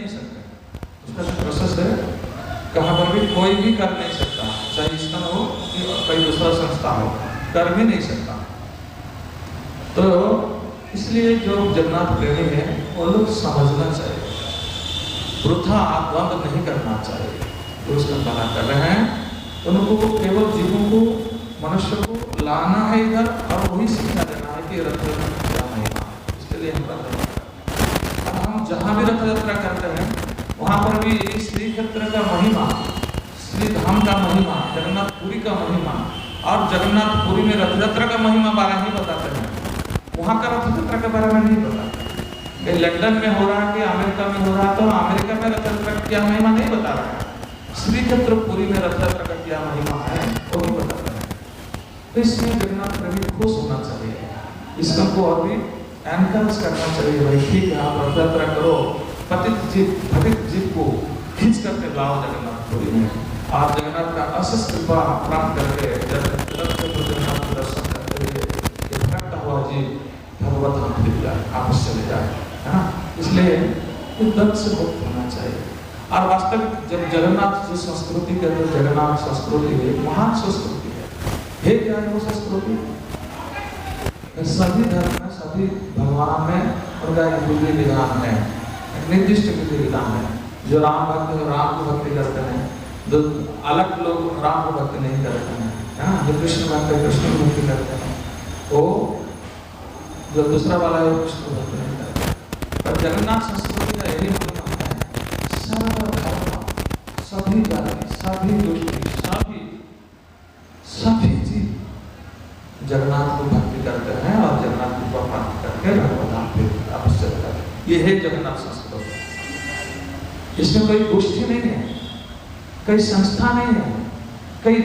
नहीं सकते, उसका जो प्रोसेस है कहाँ पर भी कोई भी कर नहीं सकता, चाहे इसका हो कि कोई दूसरा संस्था हो, कर भी नहीं सकता। तो इसलिए जो जगन्नाथ प्रेमी है वो लोग समझना चाहिए, वृथा द्वंद्व नहीं करना चाहिए। जो उसका भला कर रहे हैं उनको केवल जीवों को, मनुष्य को लाना है इधर और वही शिक्षा देना है कि रथ यात्रा क्या महिमा। इसके लिए हम रथ यात्रा, अब हम जहाँ भी रथ यात्रा करते हैं वहाँ पर भी श्री क्षेत्र का महिमा, श्री धाम का महिमा, जगन्नाथपुरी का महिमा और जगन्नाथपुरी में रथ यात्रा का महिमा बारे ही बताते हैं, वहाँ का रथ यात्रा के बारे में नहीं बताते। कि लंदन में हो रहा है कि अमेरिका में हो रहा है तो अमेरिका में रथ यात्रा का क्या महिमा नहीं बता रहा है, श्री क्षेत्रपुरी में रथ यात्रा का क्या महिमा है वो भी बताते हैं। तो इसमें जगन्नाथ प्रेमी खुश होना चाहिए, इसको को और भी एनकरेज करना चाहिए, भाई ठीक है आप रथ यात्रा करो, पतित जीव को खींच करके लाओ जगन्नाथपुरी में, आप जगन्नाथ का अशेष कृपा प्राप्त करके जगन्नाथ के दर्शन करते हुए भटकता हुआ जीव भगवत धाम फिर जाए, आपस चले जाए, है ना। इसलिए दर्द से मुक्त होना चाहिए। और वास्तविक जब जगन्नाथ जी संस्कृति के अंदर, जगन्नाथ संस्कृति एक महान संस्कृति है क्या है वो संस्कृति? सभी धर्म में, सभी भगवान में उनका एक विधि विधान है, निर्दिष्ट विधि विधान है। जो राम भक्त है राम की भक्ति करते हैं, जो अलग लोग राम की भक्ति नहीं करते हैं, है ना। जो कृष्ण भक्त है कृष्ण की भक्ति करते हैं, वो जो दूसरा वाला है कृष्ण भक्ति नहीं करते। पर जगन्नाथ संस्कृति का यही मतलब है, सर्वधर्म, सभी जाति, सभी गोष्ठी, सभी जीव जगन्नाथ को भक्ति करते हैं और जगन्नाथ को प्राप्त करके भगवत धाम फिर आपस चलते हैं। ये है जगन्नाथ संस्कृति। इसमें कोई गोष्ठी नहीं है, कोई संस्था नहीं है, कोई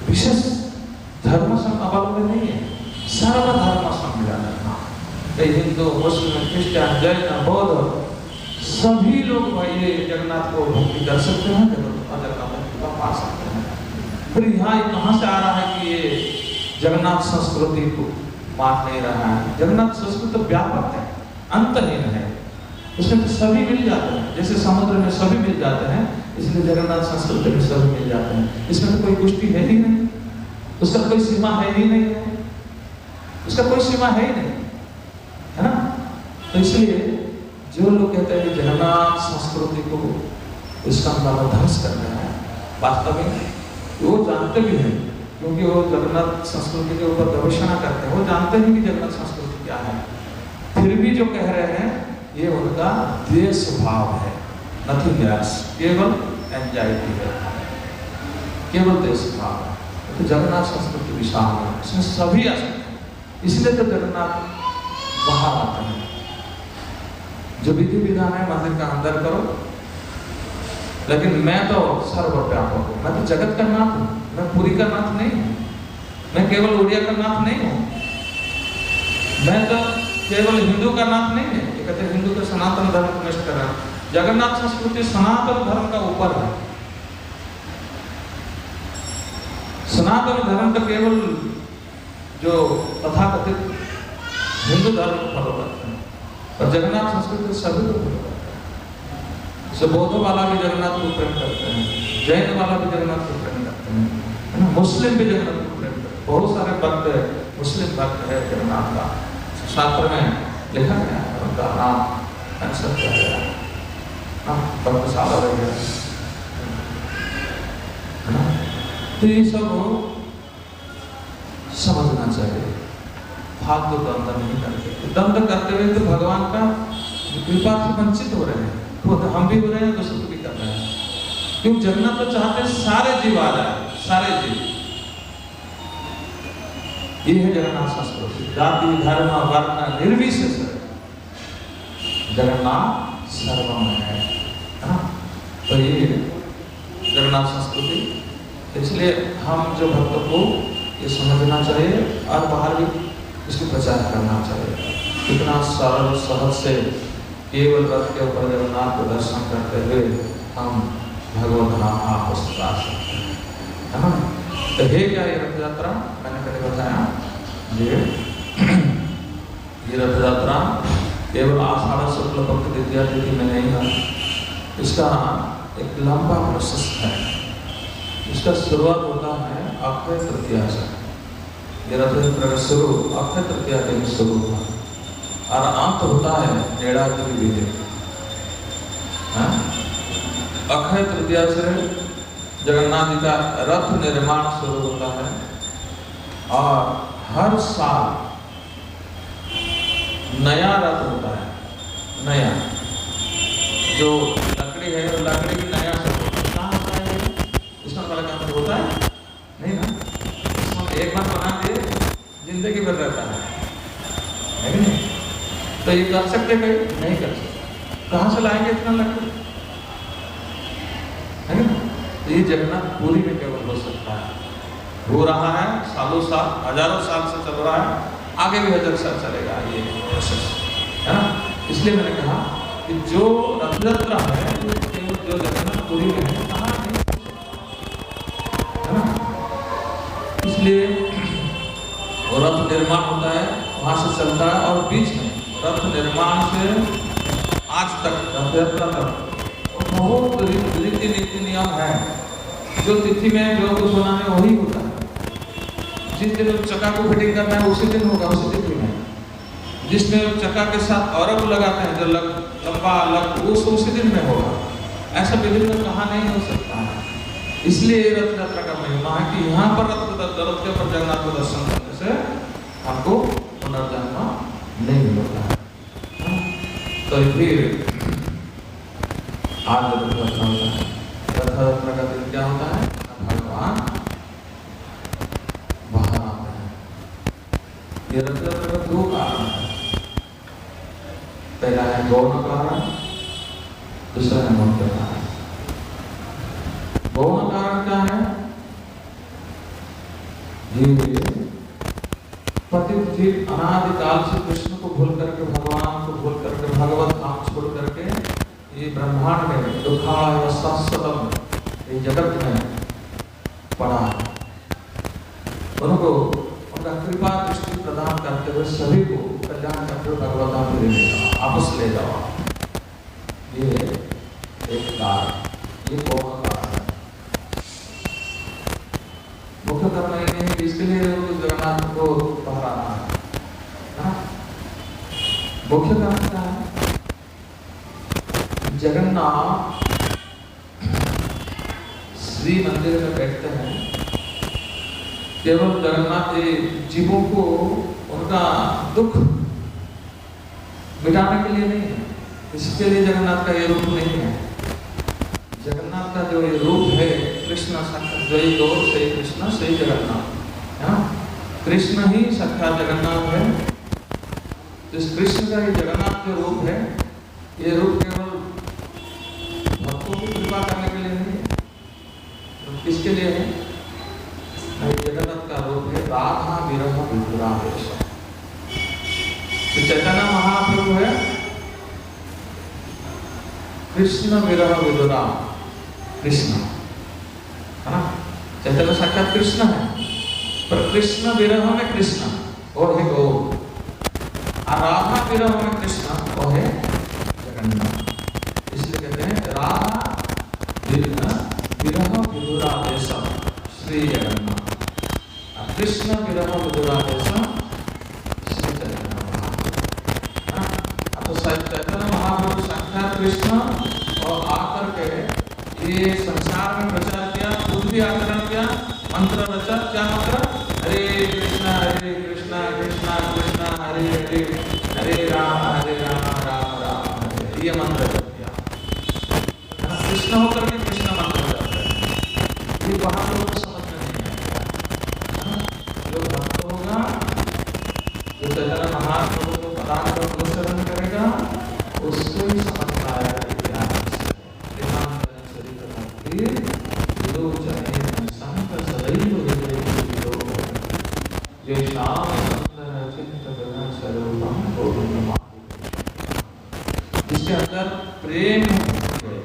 विशेष धर्म अवलंबन नहीं है, सर्वधर्म सम्मिलन है। हिंदू, मुस्लिम, क्रिश्चियन, जैन, बौद्ध सभी लोग भाई जगन्नाथ को भक्ति कर सकते हैं, जगन्नाथ को पा सकते हैं। फिर यहाँ कहाँ से आ रहा है कि ये जगन्नाथ संस्कृति को मान नहीं रहा है? जगन्नाथ संस्कृति तो व्यापक है, अंतहीन है, उसमें तो सभी मिल जाते हैं, जैसे समुद्र में सभी मिल जाते हैं, इसलिए जगन्नाथ संस्कृति में सभी मिल जाते हैं। इसमें तो कोई गोष्ठी है ही नहीं, उसका कोई सीमा है ही नहीं है, उसका कोई सीमा है ही नहीं, है ना। तो इसलिए जो लोग कहते हैं कि जगन्नाथ संस्कृति को इसका ध्वंस कर रहे हैं, वास्तव में वो जानते भी हैं, क्योंकि वो जगन्नाथ संस्कृति के ऊपर गवेषणा करते हैं, वो जानते हैं कि जगन्नाथ संस्कृति क्या है, फिर भी जो कह रहे हैं ये उनका द्वेष भाव है, नथिंग एल्स, केवल एंजाइटी है, केवल द्वेष भाव है। तो जगन्नाथ संस्कृति विशाल है, इसमें सभी आ सकते हैं, इसलिए तो जगन्नाथ बाहर आते हैं। जो विधि विधान है मंदिर का अंदर करो, लेकिन मैं तो सर्वव्यापक हूँ, मैं तो जगत का नाथ हूँ, मैं पुरी का नाथ नहीं हूँ, मैं केवल उड़िया का नाथ नहीं हूँ, मैं तो केवल हिंदू का नाथ नहीं है। ये कहते हैं हिंदू का सनातन धर्म को नष्ट कर रहा है, जगन्नाथ संस्कृति सनातन धर्म का ऊपर है। सनातन धर्म तो केवल जो तथाकथित हिंदू धर्म को फॉलो करते हैं, और जगन्नाथ संस्कृति सभी को फॉलो करते हैं। बौद्ध वाला भी जगन्नाथ को प्रेम करते हैं, जैन वाला भी जगन्नाथ को प्रेम करते हैं, है ना, मुस्लिम भी जगन्नाथ को प्रेम करते हैं। बहुत सारे भक्त मुस्लिम भक्त है जगन्नाथ का, शास्त्र में लिखा गया है, उनका नाम आंसर किया गया है, भक्तशाला वगैरह, है ना। तो ये सब समझना चाहिए, फालतू द्वंद्व नहीं करते। द्वंद्व करते हुए तो भगवान का कृपा से वंचित हो रहे हैं, तो हम भी हो रहे हैं, दूसरों को भी कर रहे हैं। क्योंकि जगन्नाथ तो चाहते हैं सारे जीव आ जाए, सारे जीव। ये है जगन्नाथ संस्कृति, जाति धर्म वर्ण निर्विशेष जगन्नाथ सर्वमय है ना। तो ये जगन्नाथ संस्कृति, इसलिए हम जो भक्तों को ये समझना चाहिए और बाहर भी इसको प्रचार करना चाहिए। कितना सरल सहज से केवल रथ के ऊपर जगन्नाथ को दर्शन करते हुए हम भगवत धाम आपस जा सकते हैं, है ना। तो है क्या ये रथ यात्रा? मैंने पहले बताया ये रथ यात्रा केवल आषाढ़ शुक्ल पक्ष द्वितीया तिथि में नहीं है, इसका एक लंबा प्रोसेस है। इसका शुरुआत होता है अक्षय तृतीया से। ये रथ यात्रा का शुरू अक्षय तृतीया दिन शुरू हुआ और अंत होता है नेड़ाद्रि विजय। अक्षय तृतीया से जगन्नाथ जी का रथ निर्माण शुरू होता है और हर साल नया रथ होता है। नया जो लकड़ी है वो लकड़ी भी नया सब कहाँ होता है? इसमें वाला काम होता है नहीं ना, इसमें एक बार बना दिए जिंदगी भर रहता है कि नहीं? तो ये कर सकते कहीं नहीं कर सकते। कहाँ से लाएंगे इतना लकड़ी, है ना? तो ये जगन्नाथ पुरी में केवल हो सकता है, हो रहा है सालों साल, हजारों साल से चल रहा है, आगे भी हजार साल चलेगा ये प्रोसेस, है ना? इसलिए मैंने कहा कि जो रथ यात्रा है केवल जो जगन्नाथ पुरी में है, कहाँ नहीं, है ना? इसलिए वो रथ निर्माण होता है, वहां से चलता है और बीच में रथ निर्माण से आज तक रथ यात्रा तक बहुत रीति नीति नियम है। जो तिथि में जो कुछ होना है वही होता है। जिस दिन चक्का को फिटिंग करना है उसी दिन होगा, उसी तिथि में। जिसमें चक्का के साथ औरत लगाते हैं जो लंबा उसी दिन में होगा। ऐसा विभिन्न कहाँ नहीं हो सकता है। इसलिए रथ यात्रा का महिमा है कि यहाँ पर रथ के ऊपर जगन्नाथ को दर्शन करने से हमको पुनर्जन्म नहीं होता है। तो फिर आज रथ यात्रा होता है। रथ यात्रा का दिन क्या होता है? भगवान बाहर आते हैं। ये रथ यात्रा का दो कारण है। पहला है गौण कारण, दूसरा है मुख्य कारण। गौण कारण क्या है? ये पतित अनादिकाल से कृष्ण को भूल करके, भगवान को भूल करके, भगवत नाम छोड़ करके ये ब्रह्मांड में दुखालय शाश्वतम ये जगत में पड़ा है। उनको उनका कृपा दृष्टि प्रदान करते हुए सभी को कल्याण करते हुए भगवता में ले जाओ, आपस ले जाओ। ये एक कारण, ये कौन कारण है? मुख्य कारण ये है कि इसके लिए जगन्नाथ को बाहर आना है। मुख्य कारण क्या है? जगन्नाथ श्री मंदिर में बैठते हैं, केवल जगन्नाथ जी जीवों को उनका दुख मिटाने के लिए नहीं है। इसके लिए जगन्नाथ का ये रूप नहीं है। जगन्नाथ का जो ये रूप है कृष्ण साक्षात, जो ये दो सही कृष्ण सही जगन्नाथ है ना, कृष्ण ही साक्षात जगन्नाथ है। तो इस कृष्ण का ये जगन्नाथ जो रूप है, ये रूप केवल भक्तों की कृपा करने के लिए नहीं है। तो किसके लिए है? जगन्नाथ का रूप है राधा विरह विदुरावेश। चैतन्य महाप्रभु है कृष्ण विरह विदुरा, कृष्ण है ना, चैतन्य साक्षात कृष्ण है, पर कृष्ण विरह में कृष्ण वो है गौ, और राधा विरह में कृष्ण वो है जगन्नाथ। इसलिए कहते हैं राधा विरह विदुरावेश श्री जगन्नाथ, कृष्ण विरह विदुरावेश श्री चैतन्य महाप्रभु। तो चैतन्य महाप्रभु साक्षात कृष्ण और आकर के ये संसार में प्रचार किया, खुद भी आचरण किया, मंत्र रचा। क्या मंत्र? हरे कृष्णा कृष्णा कृष्णा हरे हरे, हरे राम राम राम हरे। ये मंत्र जप किया, कृष्ण होकर के कृष्ण मंत्र जपते हैं। ये वहां लोग समझ में नहीं आएगा। जो भक्त होगा, जो चैतन्य महाप्रभु को प्रदान कर अनुसरण करेगा, उसको ही समझ में आएगा कि क्या है। जिसके अंदर प्रेम है,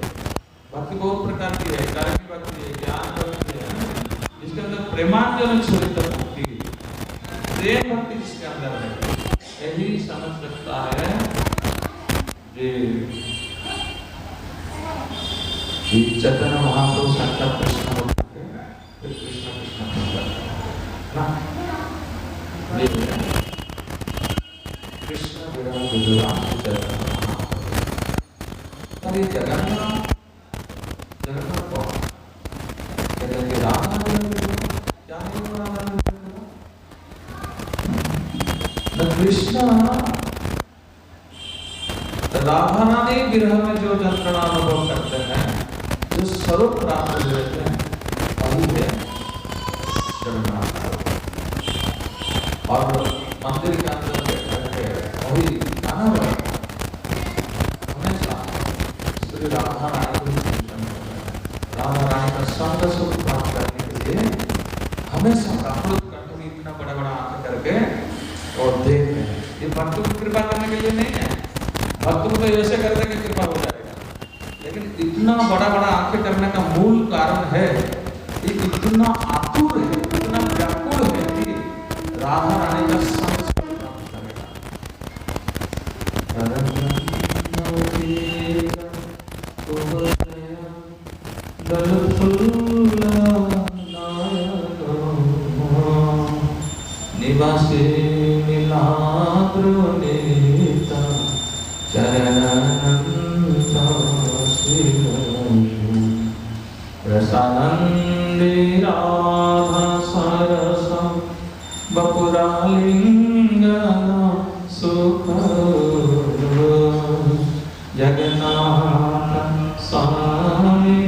भक्ति बहुत प्रकार की है, कार्य की भक्ति है, ज्ञान भक्ति है। जिसके अंदर प्रेमांजन चरित भक्ति, प्रेम भक्ति जिसके अंदर है, यही समझ सकता है कि चैतन्य महाप्रभु साक्षात कृष्ण होते हैं, फिर कृष्ण कृष्ण होता है ना। ये कृष्ण विरह विदुरा चैतन्य महाप्रभु। और ये जगन्नाथ कौन? कहते हैं राधा क्या है वो राधा कृष्ण राधा रानी विरह में जो यंत्रणा अनुभव करते हैं, जो स्वरूप प्राप्त लेते हैं, वही है जगन्नाथ। और मंदिर के अंदर बैठे वही गाना बजा हमेशा श्री राधा रानी को चिंतन करते हैं। राधा रानी का संग सुख प्राप्त करने के लिए हमेशा प्राकृत कंठ में इतना बड़ा बड़ा आंख करके और देख रहे हैं। ये भक्तों की कृपा करने के लिए नहीं है, भक्तों को तो ऐसे कर देंगे कृपा हो जाएगा, लेकिन इतना बड़ा बड़ा आंखें करने का मूल कारण है, ये इतना आतुर है, इतना व्याकुल है कि राधा रानी का संग प्राप्त करेगा। निवासी नीलाद्रुनीता चरणनंता शिवशु रसानंदी राधा सरसम बपुरालिंगन सुख जगन्नाथ स्वामी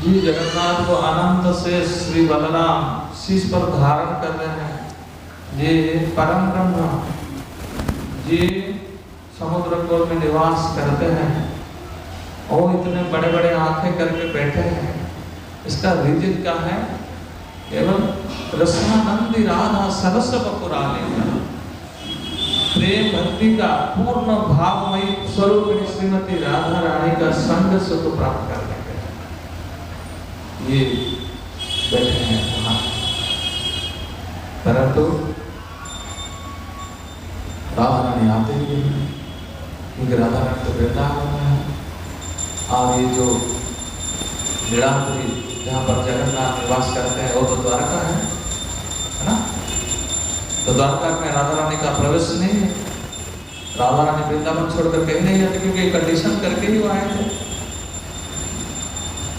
जी जगन्नाथ को अनंत से श्री बलराम शीश पर धारण कर रहे हैं। जी परम ब्रह्म जी समुद्र कोल में निवास करते हैं और इतने बड़े बड़े आंखें करके बैठे हैं। इसका रीजन क्या है? केवल रसानंदी राधा सरस बपुरालिंगन, प्रेम भक्ति का पूर्ण भावमयी स्वरूप श्रीमती राधा रानी का संग सुख प्राप्त करने के ये बैठे हैं वहां। परंतु राधा रानी आते ही नहीं, क्योंकि राधा रानी तो वृंदावन है। और ये जो लीलापुरी जहाँ पर जगन्नाथ निवास करते हैं वो तो द्वारका है ना। तो द्वारका में राधा रानी का प्रवेश नहीं है। राधा रानी वृंदावन छोड़कर कहीं नहीं जाते, क्योंकि कंडीशन करके ही वो आए थे।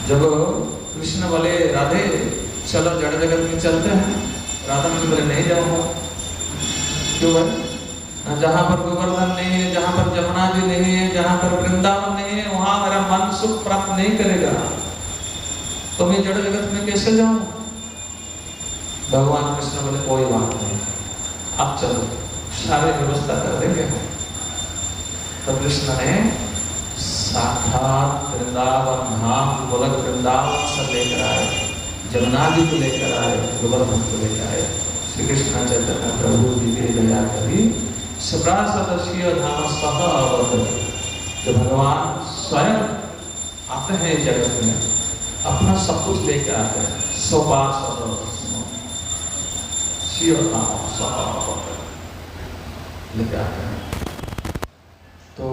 जब कृष्ण बोले राधे चलो जड़ जगत में चलते हैं, राधा रानी बोले नहीं जाऊंगा। क्यों भाई? जहाँ पर गोवर्धन नहीं है, जहाँ पर जमुना जी नहीं है, जहाँ पर वृंदावन नहीं है, वहां मेरा मन सुख प्राप्त नहीं करेगा, तो मैं जड़ जगत में कैसे जाऊं? भगवान कृष्ण बोले कोई बात नहीं, अब चलो सारी व्यवस्था कर देंगे। तो कृष्ण ने साक्षात वृंदावन धाम गोलक वृंदावन से लेकर आए, जमुना जी को लेकर आए, गोवर्धन को लेकर आए। श्री कृष्ण चैतन्य प्रभु जी के दया करी सदाशीय धाम सह अवतरे। जो भगवान स्वयं आते हैं जगत में, अपना सब कुछ लेकर आते हैं, लेके आते हैं। तो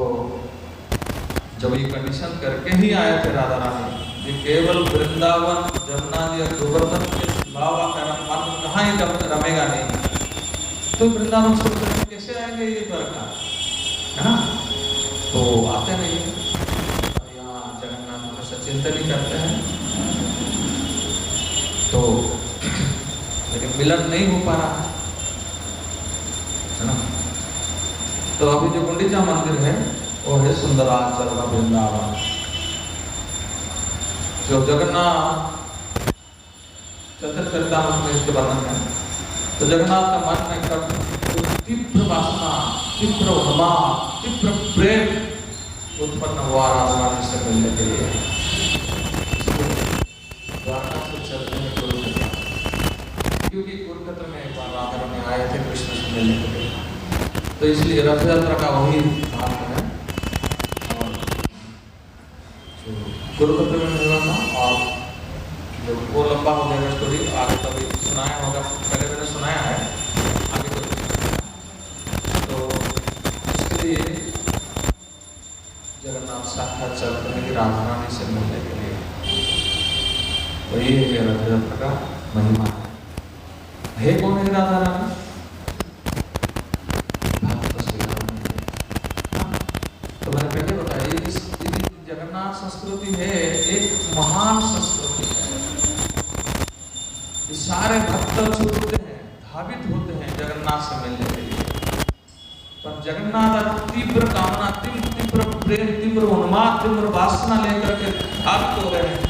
जब ये कंडीशन करके ही आए थे राधा रानी, ये केवल वृंदावन जमुना जी और गोवर्धन के अलावा मन कहाँ ही रमेगा नहीं, तो वृंदावन छोड़कर कैसे आएंगे ये द्वारका, है ना। तो आते नहीं, यहाँ जगन्नाथ हमेशा चिंतन ही करते हैं। तो लेकिन मिलन नहीं हो पा रहा है ना। तो अभी जो गुंडीचा मंदिर है वो है सुंदराचल वृंदावन। जो जगन्नाथ चतुर्चरितामृत में इसके वर्णन है। तो जगन्नाथ का मन में कब तीव्र वासना, तीव्र उन्माद, तीव्र प्रेम उत्पन्न हुआ राधा रानी से मिलने के लिए। द्वारका से चलते हैं कुरुक्षेत्र, क्योंकि कुरुक्षेत्र में एक बार राधा रानी आए थे कृष्ण से मिलने के लिए। तो इसलिए रथ यात्रा का वही भाग है। और कुरुक्षेत्र में मिला था, और जो वो लंबा हो जाएगा स्टोरी, आगे कभी सुनाया होगा, पहले मैंने सुनाया है। साक्षात चलते हैं कि राधा रानी से मिलने के लिए। वही है रथ यात्रा का महिमा है। कौन है राधा रानी? भक्त श्री राम। तो मैंने पहले बताया इस जगन्नाथ संस्कृति है एक महान संस्कृति है। ये सारे भक्त छूटते हैं, धावित होते हैं जगन्नाथ से मिलने के लिए। पर जगन्नाथ तीव्र कामना, तीव्र प्रेम, तीव्र उन्माद, तीव्र वासना लेकर के धावित हो रहे हैं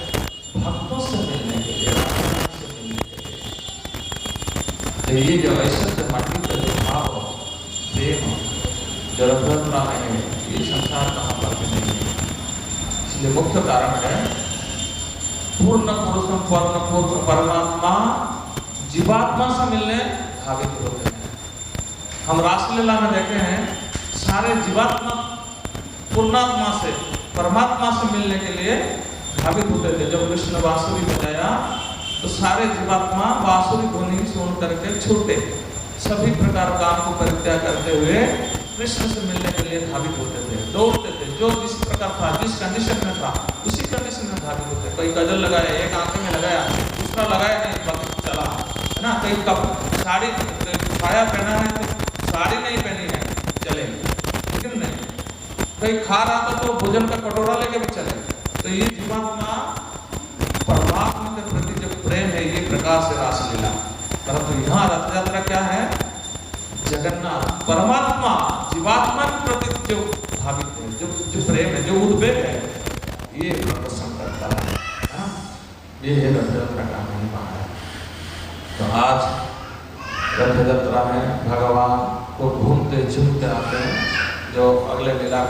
भक्तों से मिलने के लिए, से मिलने के लिए। तो ये जो ऐसा माटी का जो भाव प्रेम जो रथयात्रा में है, ये संसार कहाँ पर भी नहीं है। इसलिए मुख्य कारण है पूर्ण पुरुषम पूर्ण परमात्मा जीवात्मा से मिलने धावित होते हैं। हम रासलीला में देखे हैं सारे जीवात्मा पूर्णात्मा से परमात्मा से मिलने के लिए धावित होते थे। जब कृष्ण बांसुरी बजाया तो सारे जीवात्मा बांसुरी ध्वनि सुन करके छूटे, सभी प्रकार काम को परित्याग करते हुए कृष्ण से मिलने के लिए धावित होते थे, दौड़ते थे। जो जिस प्रकार था, जिस कंडीशन में था, उसी कंडीशन में धावित होते। कोई गजल लगाया, एक आंखें में लगाया, दूसरा लगाया नहीं, वक्त चला, है ना। कहीं कप साड़ी छाया पहना है तो साड़ी नहीं पहनी है, चलेगी, लेकिन नहीं। कहीं खा रहा था तो भोजन का कटोरा लेके भी चलेगा। तो ये जीवात्मा परमात्मा के प्रति जो प्रेम है, ये प्रकाश है रासलीला। परंतु यहाँ रथ यात्रा क्या है? जगन्नाथ परमात्मा जीवात्मा के प्रति जो भावित है, जो प्रेम है, जो उद्वेग है, ये प्रदर्शन करता है। ये है रथ यात्रा का महिमा है। तो आज रथ यात्रा में भगवान को घूमते झूमते आते हैं। जो अगले लीला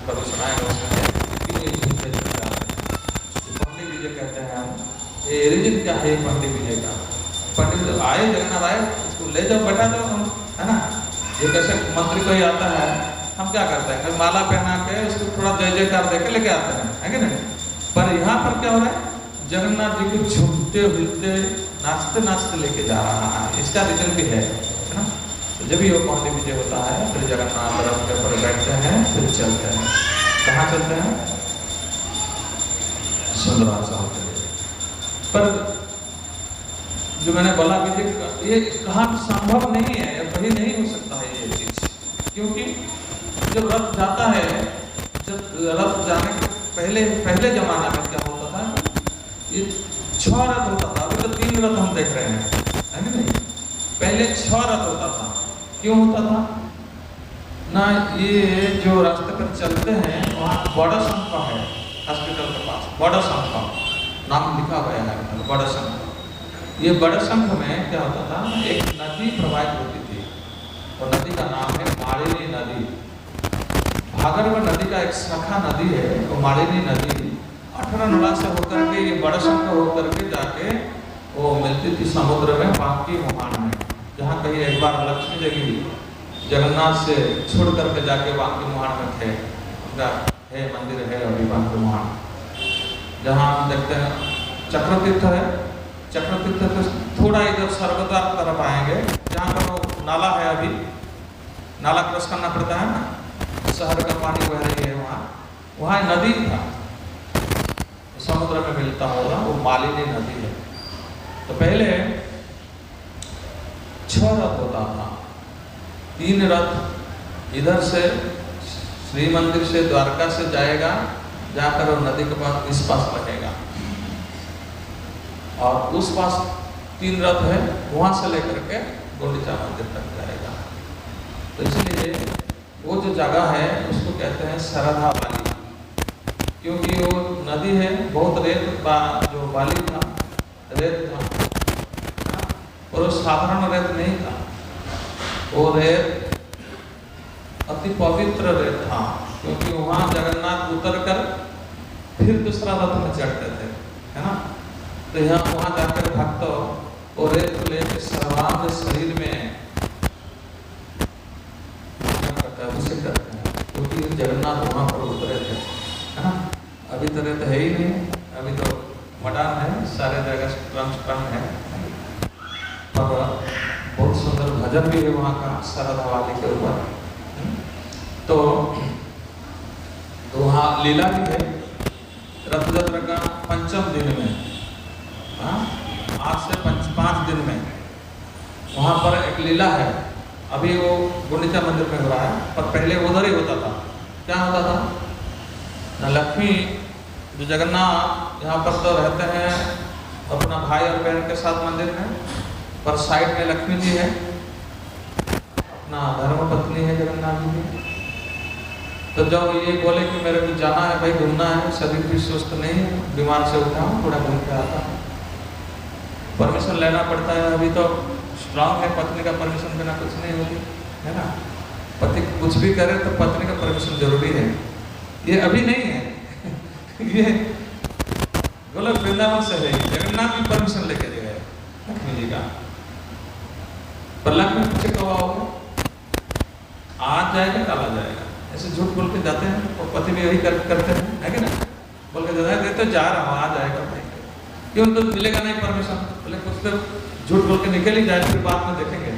कभी सुनाएंगे उसमें क्यों ये झूमते झूमते आते हैं। पंडित विजय कहते हैं हम, ये रीजन क्या है पंडित विजय का? पंडित आए, जगन्नाथ आए, इसको ले जाओ, बैठा दो हम, है ना। ये कैसे मंत्री कोई आता है, हम क्या करते हैं, माला पहना के उसको थोड़ा जय जयकार दे के लेके आते हैं, है कि नहीं। पर यहाँ पर क्या हो रहा है? जगन्नाथ जी को झूमते हुलते नाचते नाचते लेके जा रहा है। इसका रीजन भी है ना। तो जब भी वो पंडित विजय होता है फिर जगन्नाथ रथ के ऊपर बैठते हैं, फिर चलते हैं। कहाँ चलते हैं? सुंदराचल के लिए। पर जो मैंने बोला कि ये कहाँ संभव नहीं है, वही नहीं हो सकता है ये चीज। क्योंकि जब रथ जाता है, जब रथ जाने के पहले जमाना में क्या होता था, ये 6 रथ होता था। अभी तो 3 रथ हम देख रहे हैं, है ना नहीं। पहले 6 रथ होता था। क्यों होता था ना? ये जो रास्ते पर चलते हैं वहाँ बड़ा संख्या है, हॉस्पिटल के पास बड़ा संख्या नाम लिखा गया है, बड़ा संख्या। ये बड़ा संख्या में क्या होता था, एक नदी प्रवाहित होती थी और नदी का नाम है मालिनी नदी। भागीरथी नदी का एक शाखा नदी है, वो मालिनी नदी 18 नला से होकर के ये बड़ा संख्या होकर के जाके वो मिलती थी समुद्र में, बांकी मुहान में। जहाँ कहीं एक बार लक्ष्मी जी जगन्नाथ से छोड़ करके जाके बांकी मुहान में थे, उनका है मंदिर है अभी बांकी मुहान। जहाँ हम देखते हैं चक्रतीर्थ है, चक्रतीर्थ से थोड़ा इधर सर्वद्वार तरफ आएंगे, जहाँ पर वो नाला है, अभी नाला क्रॉस करना पड़ता है ना, शहर का पानी बह रही है वहाँ नदी था, समुद्र में मिलता होगा, वो मालिनी नदी है। तो पहले 6 रथ होता था। 3 रथ इधर से श्री मंदिर से द्वारका से जाएगा, जाकर वो नदी के पास इस पास लगेगा, और उस पास 3 रथ है, वहां से लेकर के गुंडीचा मंदिर तक जाएगा। तो इसलिए वो जो जगह है उसको कहते हैं सरधा वाली, क्योंकि वो नदी है, बहुत रेत जो बाली था, रेत था, और वो साधारण रेत नहीं था, वो रेत अति पवित्र रेत था। क्योंकि वहाँ जगन्नाथ उतर कर फिर दूसरा रथ में चढ़ते थे, है ना। तो यहाँ वहाँ जाकर भक्त और रेत को लेकर सर्वांग शरीर में अभिषेक करते हैं, क्योंकि जगन्नाथ वहाँ पर उतरे थे, है ना। अभी तो रेत है ही नहीं, अभी तो मडान है, सारे जगह क्रम है। पर बहुत सुंदर भजन भी है वहाँ का सरधा वाली के ऊपर। तो वहाँ वहाँ लीला भी है रथ यात्रा का पंचम दिन में, आज से 5 दिन में वहाँ पर एक लीला है। अभी वो गुंडीचा मंदिर में हो रहा है, पर पहले उधर ही होता था। क्या होता था न, लक्ष्मी जो जगन्नाथ यहाँ पर तो रहते हैं अपना भाई और बहन के साथ मंदिर में, पर साइड में लक्ष्मी जी है, अपना धर्म पत्नी है जगन्नाथ जी की। तो जब ये बोले कि मेरे को जाना है भाई, घूमना है, शरीर भी स्वस्थ नहीं है, बीमार से उठा हूँ, थोड़ा घूम के आता हूँ, परमिशन लेना पड़ता है। अभी तो स्ट्रांग है, पत्नी का परमिशन बिना कुछ नहीं होती है ना। पति कुछ भी करे तो पत्नी का परमिशन जरूरी है। ये अभी नहीं है ये गोलक वृंदावन से है, जगन्नाथ भी परमिशन लेके गए लक्ष्मी जी का। पर लक्ष्मी पूछे कब आओगे, आज जाएगा कल आ जाएगा, ऐसे झूठ बोल के जाते हैं। और पति भी यही करते हैं, है कि ना, बोल के जाता है तो जा रहा हूँ, आ जाएगा भाई, क्यों तो मिलेगा नहीं परमिशन, बोले कुछ तो झूठ बोल के निकल ही जाए, फिर बाद में देखेंगे।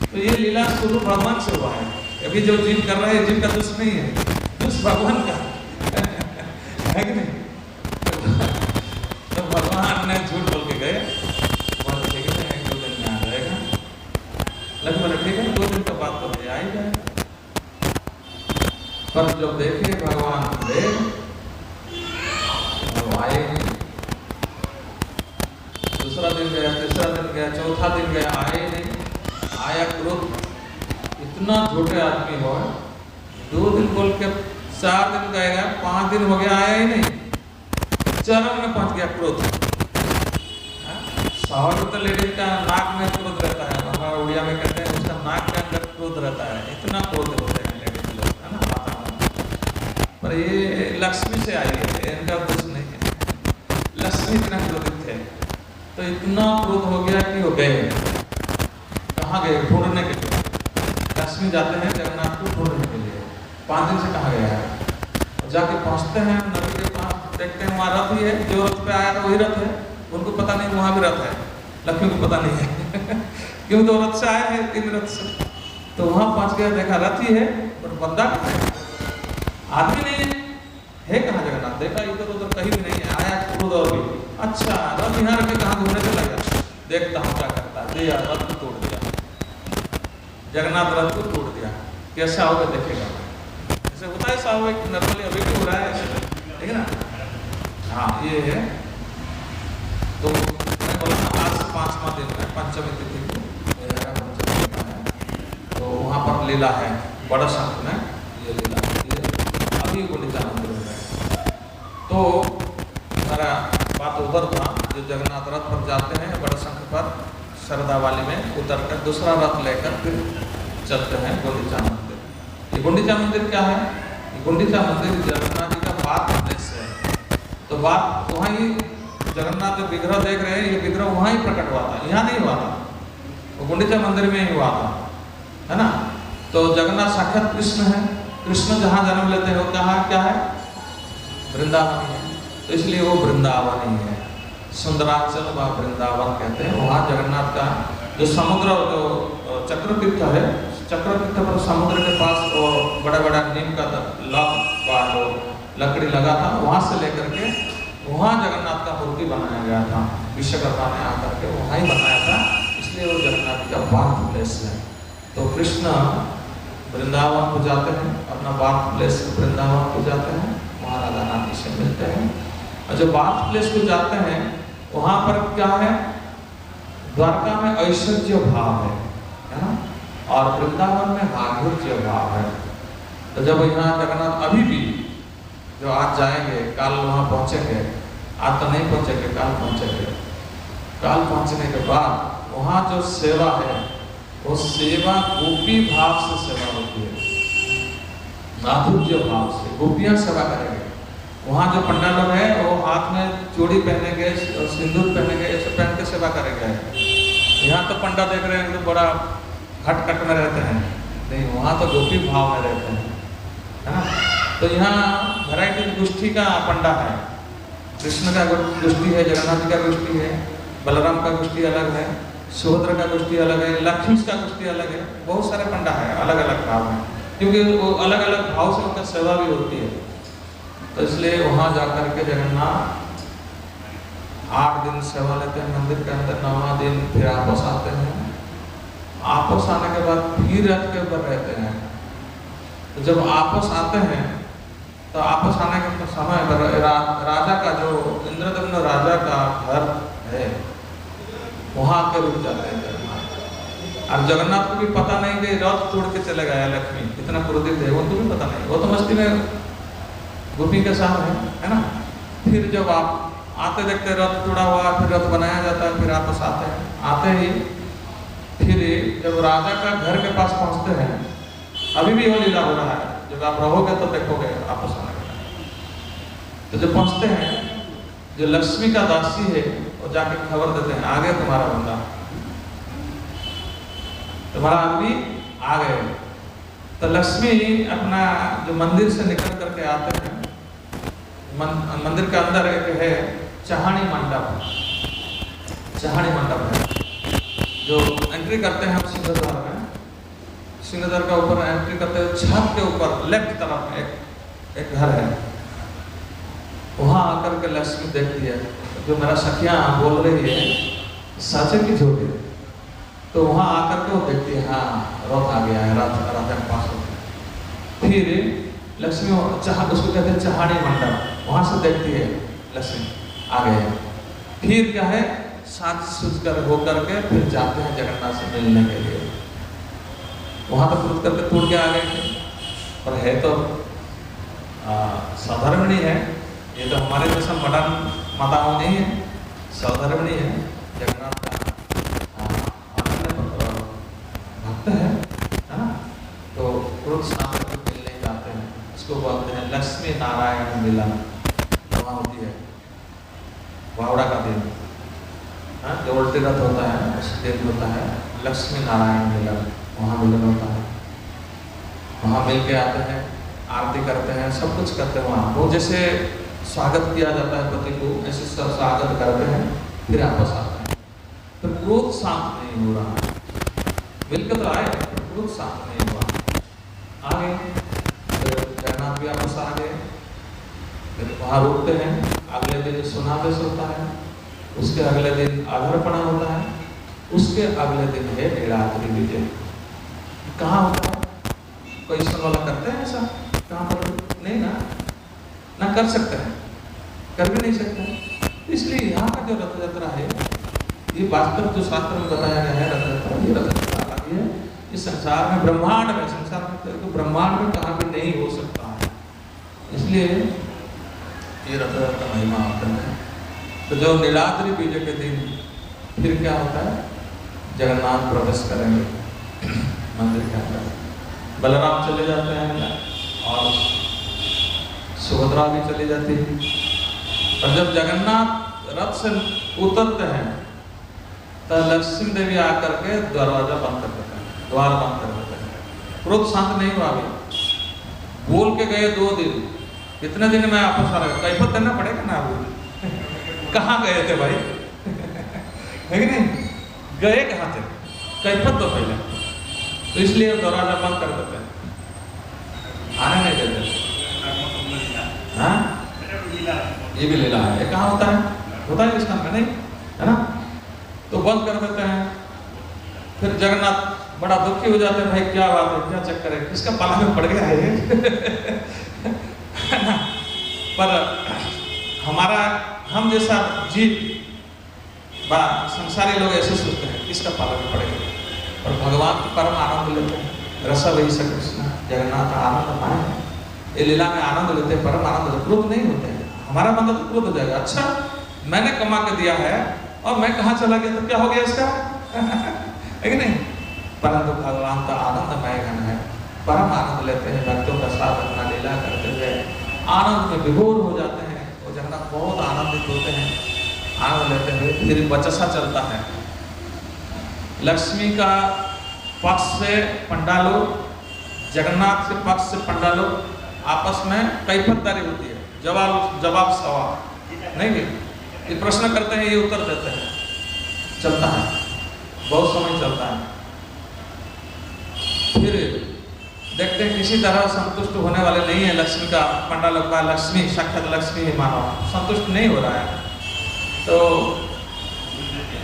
तो ये लीला शुरू भगवान से हुआ है। अभी जो जीव कर रहा है जीव का दोष नहीं है, दोष भगवान का है कि नहीं। तो भगवान ने झूठ बोल के गए, बोले ठीक है 1-2 दिन में आ जाएगा। लग बोले ठीक है 2 दिन का बात तो आ ही जाएगा। पर जब देखिए भगवान देव वो आए नहीं। दूसरा दिन गया, तीसरा दिन गया, चौथा दिन गया, आए नहीं। आया क्रोध, इतना छोटे आदमी हो, 2 दिन बोल के 4 दिन गएगा, 5 दिन हो गया, आया ही नहीं। चरम में पहुंच गया क्रोध। स्वाभाविक तो लेडीज का नाक में क्रोध रहता है, हमारा उड़िया में कहते हैं उसका नाक के अंदर क्रोध रहता है, इतना क्रोध होते हैं लेडीज लोग, है ना। पर ये लक्ष्मी से आई है, इनका दोष नहीं है। लक्ष्मी इतना क्रोधित थे तो इतना क्रोध हो गया कि वो गए, कहाँ गए, ढूंढने के लिए। लक्ष्मी जाते हैं जगन्नाथ को ढूंढने के लिए, 5 दिन से कहाँ गया है। जाके पहुँचते हैं नदी के पास, देखते हैं वहाँ रथ ही है, जो रथ पे आया था वही रथ है। उनको पता नहीं वहाँ भी रथ है, लक्ष्मी को पता नहीं है क्यों, तो रथ से आए हैं 3 रथ से। तो वहाँ पहुँच गया, देखा रथ ही है पर बंदा आदमी नहीं है कहाँ जगन्नाथ, देखा इधर उधर कहीं भी नहीं है। आया क्रोध और भी, अच्छा रथ यहाँ रखे कहाँ घूमने चला गया, देखता हूँ क्या करता है। दिया रथ को तोड़ दिया, जगन्नाथ रथ को तोड़ दिया। कैसा होगा देखेगा, ऐसे होता है स्वाभाविक, नॉर्मली अभी भी हो रहा है ऐसे, ठीक है ना। हाँ ये है। तो मैं बोला ना आज से 5वां दिन है, पंचमी तिथि को पंचमी का है। तो वहाँ पर लीला है, बड़ा शंख में ये लीला अभी गुंडीचा मंदिर में। तो हमारा बात उधर था, जो जगन्नाथ रथ पर जाते हैं बड़ा शंख पर, शरदा वाली में उतर कर दूसरा रथ लेकर फिर चलते हैं गुंडीचा मंदिर। ये गुंडीचा मंदिर क्या है, गुंडीचा मंदिर जगन्नाथ जी का बात प्लेस है। तो बात वहाँ ही जगन्नाथ जो विग्रह देख रहे हैं, ये विग्रह वहाँ ही प्रकट हुआ था, यहाँ नहीं हुआ था, वो गुंडीचा मंदिर में ही हुआ था, है ना। तो जगन्नाथ साक्षात कृष्ण है, कृष्ण जहाँ जन्म लेते हैं वो कहाँ क्या है, वृंदावन है। तो इसलिए वो वृंदावन ही है, सुंदराचल व वृंदावन कहते हैं। वहाँ जगन्नाथ का जो समुद्र, जो चक्रतीर्थ है, चक्रतीर्थ पर समुद्र के पास वो बड़ा बड़ा नीम का लकड़ी लगा था, वहाँ से लेकर के वहाँ जगन्नाथ का मूर्ति बनाया गया था। विश्वकर्मा ने आकर के वहाँ ही बनाया था, इसलिए वो जगन्नाथ जी का बार्थ प्लेस है। तो कृष्ण वृंदावन को जाते हैं, अपना बार्थ प्लेस वृंदावन को जाते हैं, वहाँ राधा रानी से मिलते हैं। और जो बार्थ प्लेस को जाते हैं वहाँ पर क्या है, द्वारका में ऐश्वर्य भाव है ना, और वृंदावन में माधुर्य भाव है। तो जब यहाँ जगन्नाथ अभी भी जो आज जाएंगे, काल वहाँ पहुँचेंगे, आज तो नहीं पहुँचेंगे, काल पहुँचेंगे। काल पहुँचने के बाद वहाँ जो सेवा है वो सेवा गोपी भाव से सेवा होती है, माधुर्य भाव से गोपियाँ सेवा करेंगे। वहाँ जो पंडा लोग हैं वो हाथ में चूड़ी पहनेंगे और सिंदूर पहनेंगे, ऐसे पहन के सेवा करेंगे। यहाँ तो पंडा देख रहे हैं तो बड़ा हट कट में रहते हैं, नहीं वहाँ तो गोपी भाव में रहते हैं, है ना। तो यहाँ वैरायटी गोष्ठी का पंडा है, कृष्ण का गोष्ठी है, जगन्नाथ जी का गोष्ठी है, बलराम का गोष्ठी अलग है, सुभद्रा का गोष्ठी अलग है, लक्ष्मी का गोष्ठी अलग है। बहुत सारे पंडा है अलग अलग भाव में, क्योंकि वो अलग अलग भाव से उनका सेवा भी होती है। तो इसलिए वहां जाकर के जगन्नाथ 8 दिन सेवा लेते हैं मंदिर के अंदर, 9वां दिन फिर वापस आते हैं। वापस आने के बाद फिर रथ के ऊपर रहते हैं। तो जब वापस आते हैं तो वापस आने के समय राजा का जो इंद्रदम्न राजा का घर है वहां आके रुक जाते हैं जगन्नाथ। और जगन्नाथ को भी पता नहीं कि रथ तोड़ के चले गया लक्ष्मी, इतना क्रोधित है, उनको भी पता नहीं, वो तो मस्ती में गोपी के साथ है ना। फिर जब आप आते देखते रथ तोड़ा हुआ, फिर रथ बनाया जाता है, फिर वापस आते हैं। आते ही फिर जब राजा का घर के पास पहुंचते हैं, अभी भी वो लीला हो रहा है, जब आप रहोगे तो देखोगे वापस आने का। तो जब पहुंचते हैं, जो लक्ष्मी का दासी है वो जाके खबर देते हैं, आ गया तुम्हारा बंदा, तुम्हारा आदमी आ गए। तो लक्ष्मी अपना जो मंदिर से निकल करके आते हैं, मंदिर के अंदर एक है चहानी मंडप है, जो एंट्री करते हैं हम सिंहद्वार में, सिंहद्वार का ऊपर एंट्री करते हैं, छत के ऊपर लेफ्ट तरफ में एक घर है। वहां आकर के लक्ष्मी देखती है, जो मेरा सखियां बोल रही है सच है कि झूठ है। तो वहां आकर के वो देखती है, हाँ रथ आ गया है, रथ के पास हो गया। फिर लक्ष्मी उसको कहते हैं चहानी मंडप, वहां से देखती है लक्ष्मी आ गए। फिर क्या है, साज सूझ कर होकर के फिर जाते हैं जगन्नाथ से मिलने के लिए। वहां तो क्रोध करके तोड़ के आ गए थे, पर है तो साधारण है, ये तो हमारे जैसा मॉडर्न माताओं नहीं है, साधारण है। जगन्नाथ का भक्त है ना। तो क्रोध शांत मिलने जाते हैं, उसको बोलते हैं लक्ष्मी नारायण मिलन। वहाँ होती है वावड़ा का दिन, जो उल्टे रथ होता है उस दिन होता है लक्ष्मी नारायण मिलन, वहाँ मिलन होता है। वहाँ मिल के आते हैं, आरती करते हैं, सब कुछ करते हैं वहाँ। वो जैसे स्वागत किया जाता है पति को, ऐसे स्वागत करते हैं, फिर वापस आते हैं। तो क्रोध शांत नहीं हो रहा, मिलकर तो आए पर क्रोध शांत नहीं हुआ। आ गए जगन्नाथ भी वापस आ गए, फिर वहाँ रुकते हैं। अगले दिन सुनादेश होता है, उसके अगले दिन आधारपणा होता है, उसके अगले दिन है नीलाद्रि विजय। कहाँ होता है? कोई ईश्वर वाला करते हैं ऐसा? कहाँ पर? नहीं ना कर सकते हैं, कर भी नहीं सकते। इसलिए यहाँ का जो रथ यात्रा है, ये वास्तव जो शास्त्र में बताया गया है रथ यात्रा, ये रथ यात्रा अलग है। इस संसार में ब्रह्मांड में, संसार में तो ब्रह्मांड में कहाँ भी नहीं हो सकता है, इसलिए ये रथ यात्रा महिमा होता है। तो जो नीलाद्रि विजय के दिन फिर क्या होता है, जगन्नाथ प्रवेश करेंगे मंदिर के अंदर। बलराम चले जाते हैं और सुभद्रा भी चली जाती है। और जब जगन्नाथ रथ से उतरते हैं तो लक्ष्मी देवी आकर के दरवाजा बंद कर देते हैं, द्वार बंद कर देते हैं। क्रोध शांत नहीं हुआ अभी, बोल के गए 2 दिन, कितने दिन में आपस आ रहे, कैफत देना पड़ेगा ना अभी। कहाँ गए थे भाई? है कि नहीं? गए कहाँ थे? कैफत तो पहले, तो इसलिए दरवाजा बंद कर देते हैं, आने नहीं देते। हाँ, ये भी लीला है। कहाँ होता है इस काम में, नहीं है ना। तो बंद कर देते हैं। फिर जगन्नाथ बड़ा दुखी हो जाते हैं, भाई क्या बात है, क्या चक्कर है, किसका पाला में पड़ गया है। पर हमारा, हम जैसा जीव संसारी लोग ऐसे सोचते हैं किसका पाला में पड़ेगा, और भगवान तो परम आनंद लेते हैं। रस वही से कृष्ण, जगन्नाथ आनंद पाए, ये लीला में आनंद लेते हैं, परम आनंद, क्रोध नहीं होते हैं। हमारा बंदा तो क्रोध हो जाएगा, अच्छा मैंने कमा के दिया है और मैं कहाँ चला गया तो क्या हो गया इसका। है कि नहीं? परंतु भगवान का आनंदमय घन है, परम आनंद लेते हैं, भक्तों का साथ अपना लीला करते हुए आनंद में विभोर हो जाते हैं। वो जगन्नाथ बहुत आनंदित होते हैं, आनंद लेते हुए। फिर बचसा चलता है, लक्ष्मी का पक्ष से पंडालों, जगन्नाथ के पक्ष से पंडालों आपस में कैफतदारी होती है, जवाब सवाल नहीं, ये प्रश्न करते हैं, ये उत्तर देते हैं, चलता है, बहुत समय चलता है। फिर देखते हैं किसी तरह संतुष्ट होने वाले नहीं है। लक्ष्मी का पंडाल लगवा, लक्ष्मी साक्षात लक्ष्मी ही मानो, संतुष्ट नहीं हो रहा है। तो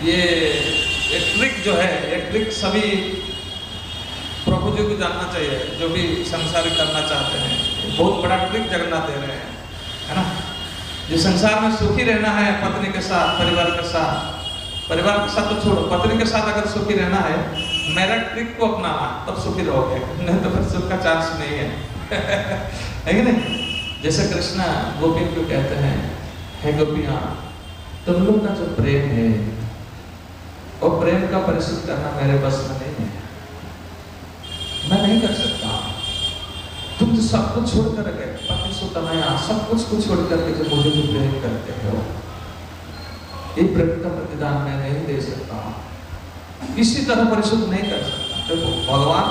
ये एक ट्रिक जो है, एक ट्रिक सभी प्रभु जी को जानना चाहिए, जो भी संसारी करना चाहते हैं। बहुत बड़ा ट्रिक जगन्नाथ दे रहे हैं, है ना। जो संसार में सुखी रहना है पत्नी के साथ, परिवार के साथ, परिवार के साथ तो छोड़ो, पत्नी के साथ अगर सुखी रहना है, मेरा ट्रिक को अपनाना, तब सुखी रहोगे, नहीं तो फिर सुख का चांस नहीं है। है कि नहीं? जैसे कृष्णा गोपियों को कहते हैं, हे गोपियां, तुम लोग का जो प्रेम है वो प्रेम का परिशुद्ध करना मेरे बस में नहीं है, मैं नहीं कर सकता। तुम तो सब कुछ छोड़ कर गए, पति सुतनाया सब कुछ को छोड़ करके जो मुझे जो प्रेम करते हो, ये प्रेम का प्रतिदान मैं नहीं दे सकता, किसी तरह परिशुद्ध नहीं कर सकता। देखो भगवान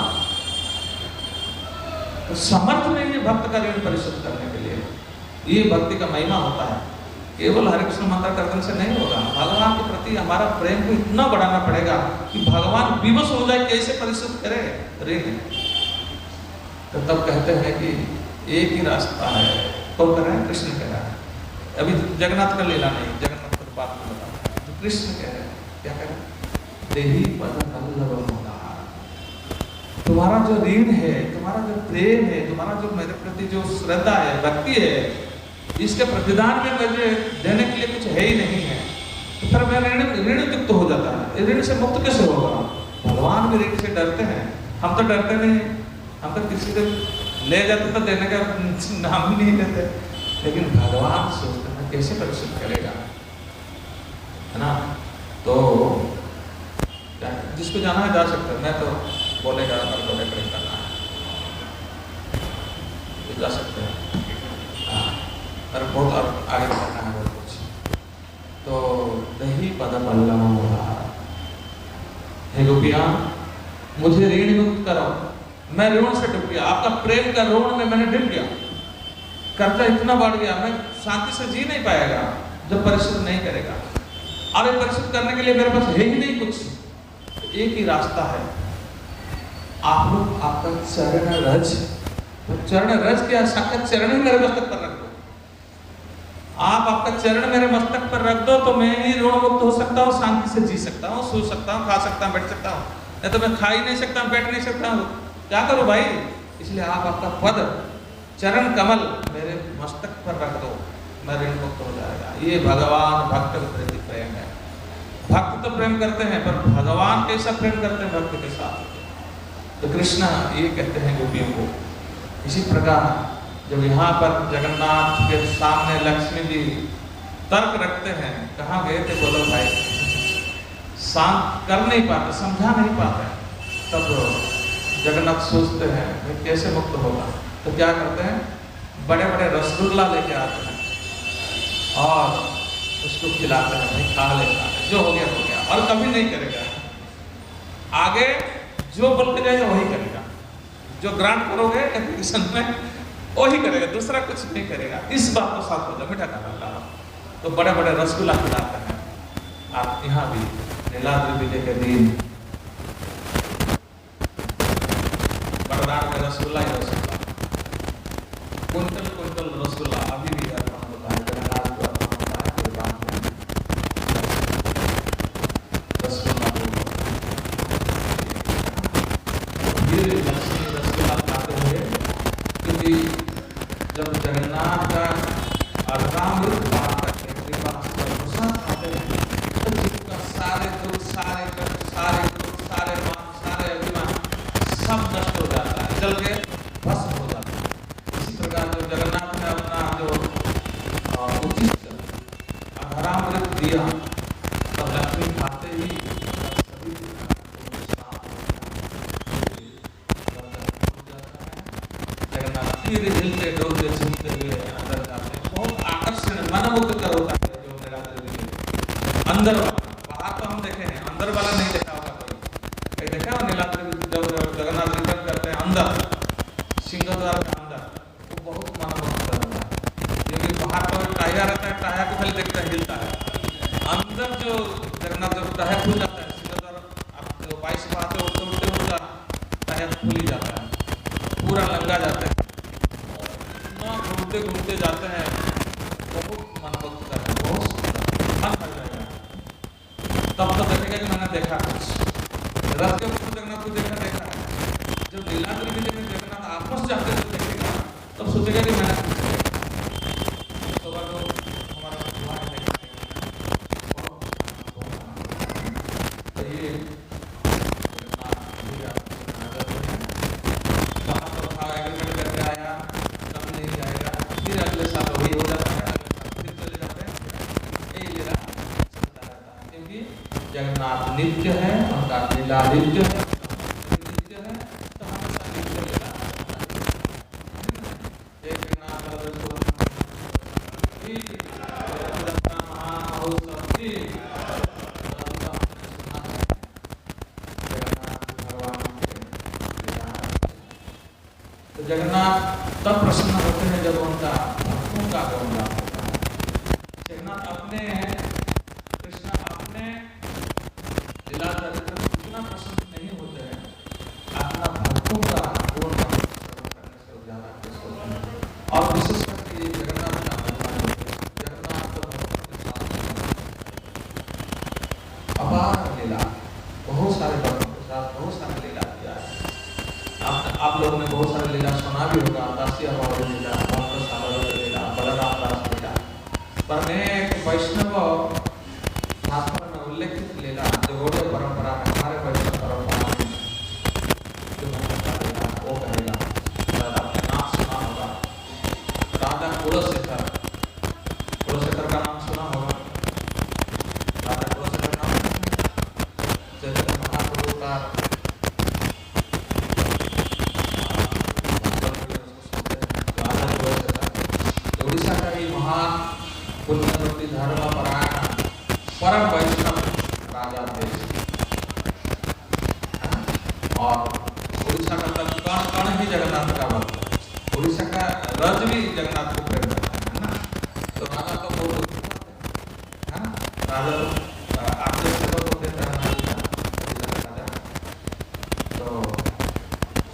तो समर्थ नहीं है भक्त का ऋण परिशुद्ध करने के लिए। ये भक्ति का महिमा होता है, केवल हरे कृष्ण मंत्र करने से नहीं होगा। भगवान के प्रति हमारा प्रेम को इतना बढ़ाना पड़ेगा कि भगवान विवश हो जाए, कैसे परिशुद्ध करे ऋण। तो तब कहते हैं कि एक ही रास्ता है, कौन कर रहे हैं? कृष्ण कह रहा है। अभी जगन्नाथ का लीला नहीं, जगन्नाथ का बात नहीं बता, तो कृष्ण कह रहे हैं, क्या कह रहे हैं? देही पद कल्लव होगा। तुम्हारा जो ऋण है, तुम्हारा जो प्रेम है, तुम्हारा जो मेरे प्रति जो श्रद्धा है, भक्ति है, इसके प्रतिदान में मुझे देने के लिए कुछ है ही नहीं है, तो फिर मैं ऋण युक्त हो जाता है। ऋण से मुक्त कैसे होगा? भगवान भी ऋण से डरते हैं, हम तो डरते नहीं। हम तो किसी को ले जाते तो देने का नाम ही नहीं लेते, लेकिन भगवान सोचते हैं कैसे परिशुद्ध करेगा, है ना। तो जिसको जाना है जा सकता है, मैं तो बोलेगा मेरे को डेकोरेट करना है तो जा सकते हैं, और बहुत आगे बढ़ना है बहुत कुछ। तो दही पद पल्लव होगा। हे गोपियां, मुझे ऋण मुक्त करो, मैं ऋण से डूब गया, आपका प्रेम का ऋण में मैंने डूब गया, कर्जा इतना बढ़ गया, मैं शांति से जी नहीं पाएगा जब परिशुद्ध नहीं करेगा। और ये परिशुद्ध करने के लिए मेरे पास है ही नहीं कुछ, एक ही रास्ता है, आप लोग आपका चरण रज, तो चरण रज क्या? साक्षात चरण ही मेरे मस्तक पर रख दो। आप आपका चरण मेरे मस्तक पर रख दो तो मैं ही ऋण मुक्त हो सकता हूँ, शांति से जी सकता हूँ, सो सकता हूँ, खा सकता हूँ, बैठ सकता हूँ। नहीं तो मैं खा ही नहीं सकता हूँ, बैठ नहीं सकता हूँ, क्या करूँ भाई? इसलिए आप आपका पद चरण कमल मेरे मस्तक पर रख दो, मैं ऋण मुक्त हो जाएगा। ये भगवान भक्त के प्रति प्रेम है। भक्त तो प्रेम करते हैं, पर भगवान कैसा प्रेम करते हैं भक्त के साथ? तो कृष्ण ये कहते हैं गोपियों को। इसी प्रकार जब यहाँ पर जगन्नाथ के सामने लक्ष्मी जी तर्क रखते हैं, कहाँ गए थे बोलो भाई, शांत कर नहीं पाते, समझा नहीं पाते, तब जगन्नाथ सोचते हैं भाई कैसे मुक्त होगा। तो क्या करते हैं? बड़े बड़े रसगुल्ला लेके आते हैं और उसको खिलाते हैं, भाई खा लेता है, जो हो गया, और कभी नहीं करेगा आगे, जो बोल के जाएगा वही करेगा, जो ग्रांट करोगे एप्लीकेशन में वही करेगा, दूसरा कुछ नहीं करेगा। इस बात को साथ हो जाए, मीठा खाना लाओ। तो बड़े बड़े रसगुल्ला खिलाते हैं। आप यहाँ भी नीलाद्रि विजय के दिन बरदान में रसगुल्ला ही रसगुल्ला, कुंटल कुंटल रसगुल्ला अभी भी अर्पण होता है, जगन्नाथ को अर्पण होता है। कोई बात नहीं, रसगुल्ला ये लक्ष्मी रसगुल्ला खाते हुए, क्योंकि जब जगन्नाथ का अर्धामृत पान करते हैं, प्रसाद खाते हैं, तो जिसका सारे दुख, सारे कष्ट, सारे दुख, सारे मान, सारे अभिमान सब नष्ट हो जाता है, जल के भस्म हो जाता है। इसी प्रकार जो जगन्नाथ ने अपना जो उचित अर्धामृत दिया, तब लक्ष्मी खाते ही सभी जगन्नाथ धीरे हिलते डोलते झूमते हुए अंदर जाते हैं। बहुत आकर्षण मनमुग्ध कर होता है जो नीलाद्रि अंदर वाला। बाहर तो हम देखे हैं, अंदर वाला नहीं देखा होगा कोई। कहीं देखा हो नीलाद्रि जब जगन्नाथ रिटर्न करते हैं अंदर सिंहद्वार के अंदर, वो बहुत मनमुग्ध कर होता है, क्योंकि बाहर तो टाहिया रहता है, टाहिया को खाली देखते हैं हिलता है, अंदर जो जगन्नाथ जब टाहिया खुल जाता है, सिंहद्वार आप जो 22 बात उड़ते उड़ते उड़ता टाहिया खुल ही जाता है, पूरा पूरा लंगा जाते हैं, इतना घूमते घूमते जाते हैं, बहुत मनोमुग्ध कर रहे हैं, बहुत सुंदर, मन भर जाएगा। तब तो देखेगा कि मैंने देखा कुछ रथ के ऊपर जगन्नाथ को देखा है। जब लीलाद्री विजय में जगन्नाथ आपस जाते हुए देखेगा तब सोचेगा कि मैंने कुछ देखा। तो हमारा भगवान है तो ये कहाँ तो था एग्रीमेंट करके आया, कभी नहीं जाएगा, फिर अगले साल वही हो जाता है, अगले साल फिर चले जाते हैं, यही लीला चलता रहता है। क्योंकि जगन्नाथ नित्य है, उनका लीला नित्य है, नित्य है, तो हमेशा नित्य लीला तो जगन्नाथ तब प्रसन्न होते हैं जब उनका भक्तों का गौरव होता है। जगन्नाथ अपने कृष्ण अपने लीला चरित्र इतना प्रसन्न नहीं होते हैं, अपना भक्तों का गौरव करने से ज्यादा खुश होते हैं। और विशेष करके ये जगन्नाथ का भगवान होते हैं, जगन्नाथ तो अपार लीला, बहुत सारे भक्तों के साथ बहुत सारे लीला किया है। आप लोगों ने बहुत सारे लीला सुना भी होगा, दासिया बावली लीला, भक्त सागर लीला, बलराम दास लीला, पर मैं एक वैष्णव शास्त्र में उल्लेखित लीला जो गौड़ीय परंपरा में हमारे वैष्णव परंपरा में जो लीला वो कहेगा, शायद आपने नाम सुना होगा, राजा कुलशेखर, कुलशेखर का नाम सुना होगा। राजा कुलशेखर नाम चैतन्य महाप्रभु का उड़ीसा का ही महान पुण्यवती धर्म परायण परम वैष्णव राजा थे। और उड़ीसा का तब कण कण ही जगन्नाथ का भक्त, उड़ीसा का रज भी जगन्नाथ को प्रेम करता है ना। तो राजा तो बहुत है ना, राजा तो आपके सेवक होते थे राजा। तो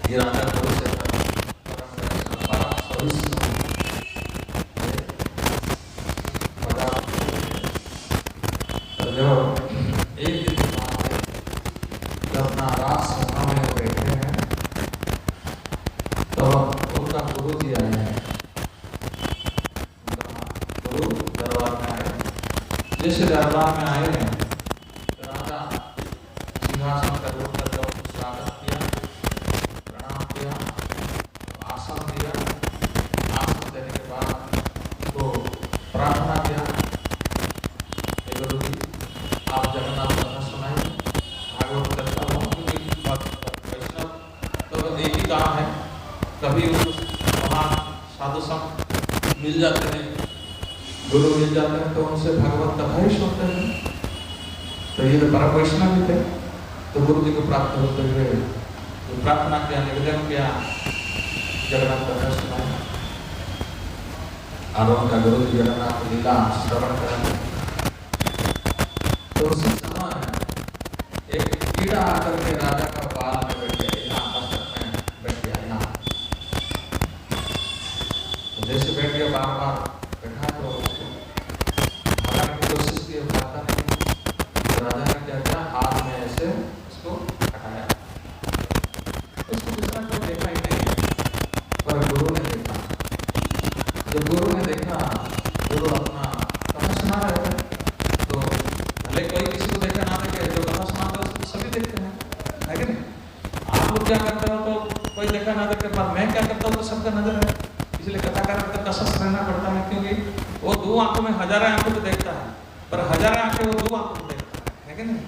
ये राजा कुलशेखर एक दिन जब अपना राज सभा में बैठे हैं तो उनका गुरु जी आए हैं, गुरु दरबार में आए। जैसे दरबार में आए हैं तो राजा सिंहासन का रूप करके उनको स्वागत किया, प्रणाम किया, आसन दिया। आसन देने के बाद तो प्रार्थना किया, गुरु जी आप जगन्नाथ कथा सुनाइए, भागवत चर्चा हो, क्योंकि वैष्णव तो एक ही काम है, कभी महान साधु संत मिल जाते हैं, गुरु मिल जाते हैं तो उनसे भागवत कथा ही सुनते हैं। तो ये तो परम वैष्णव भी थे, तो गुरु जी को प्राप्त होते हुए तो प्रार्थना किया, निवेदन किया, जगन्नाथ कथा सुनाई। और उनका गुरु जी जगन्नाथ लीला श्रवण करें तो उसी समय एक कीड़ा आकर के राजा का बाल में बैठ गया, यहाँ मस्तक में बैठ गया यहाँ। तो जैसे बैठ गया बार बार बैठा तो भागने की कोशिश की, भागता नहीं। तो राजा ने क्या किया, हाथ में ऐसे उसको हटाया। उसको दूसरा कोई देखा ही नहीं, पर गुरु ने देखा। जब गुरु ने देखा, गुरु अपना कथा सुना रहे थे, तो भले कोई किसी को देखा ना देखे, जो कथा सुनाते हैं उसको सभी देखते हैं, है कि नहीं। आप लोग क्या करते हो तो कोई देखा ना देखे, पर मैं क्या करता हूँ तो सबका नजर है, इसलिए कथा करते कसस रहना पड़ता है। क्योंकि वो दो आंखों में हजारों आंखों को देखता है, पर हजारों आंखें वो दो आंखों को देखता है कि नहीं।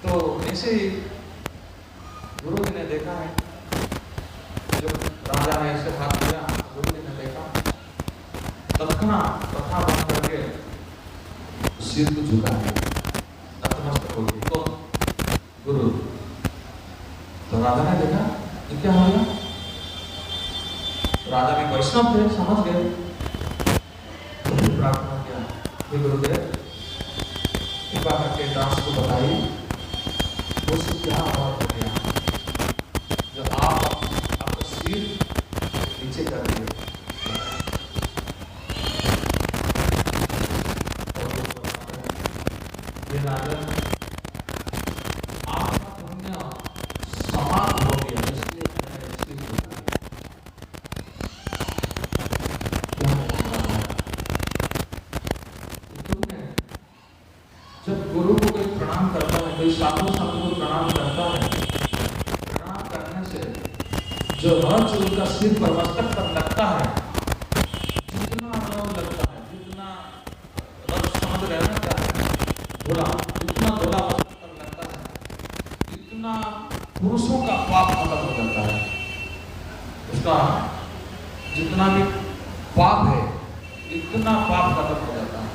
तो ऐसे ही गुरु जी ने देखा है, जब राजा ने ऐसे हाथ किया, गुरु जी ने देखा, तत्क्षणात कथा बंद करके सिर को झुका है, नतमस्तक हो गई। तो गुरु, तो राजा ने देखा ये क्या हो गया। राजा भी वैष्णव थे, समझ गए, तो फिर प्रार्थना किया, हे गुरुदेव कृपा करके दास को बताइए मुझसे क्या बात हो गया, जब आप आपका सिर कोई साधु संत को प्रणाम करता है, प्रणाम करने से जो रज उनका सिर पर मस्तक पर लगता है, जितना रज लगता है, जितना रज समझ रहे हैं क्या है, धोला, जितना धोला मस्तक पर लगता है, इतना पुरुषों का पाप खत्म हो जाता है। उसका जितना भी पाप है, इतना पाप खत्म हो जाता है।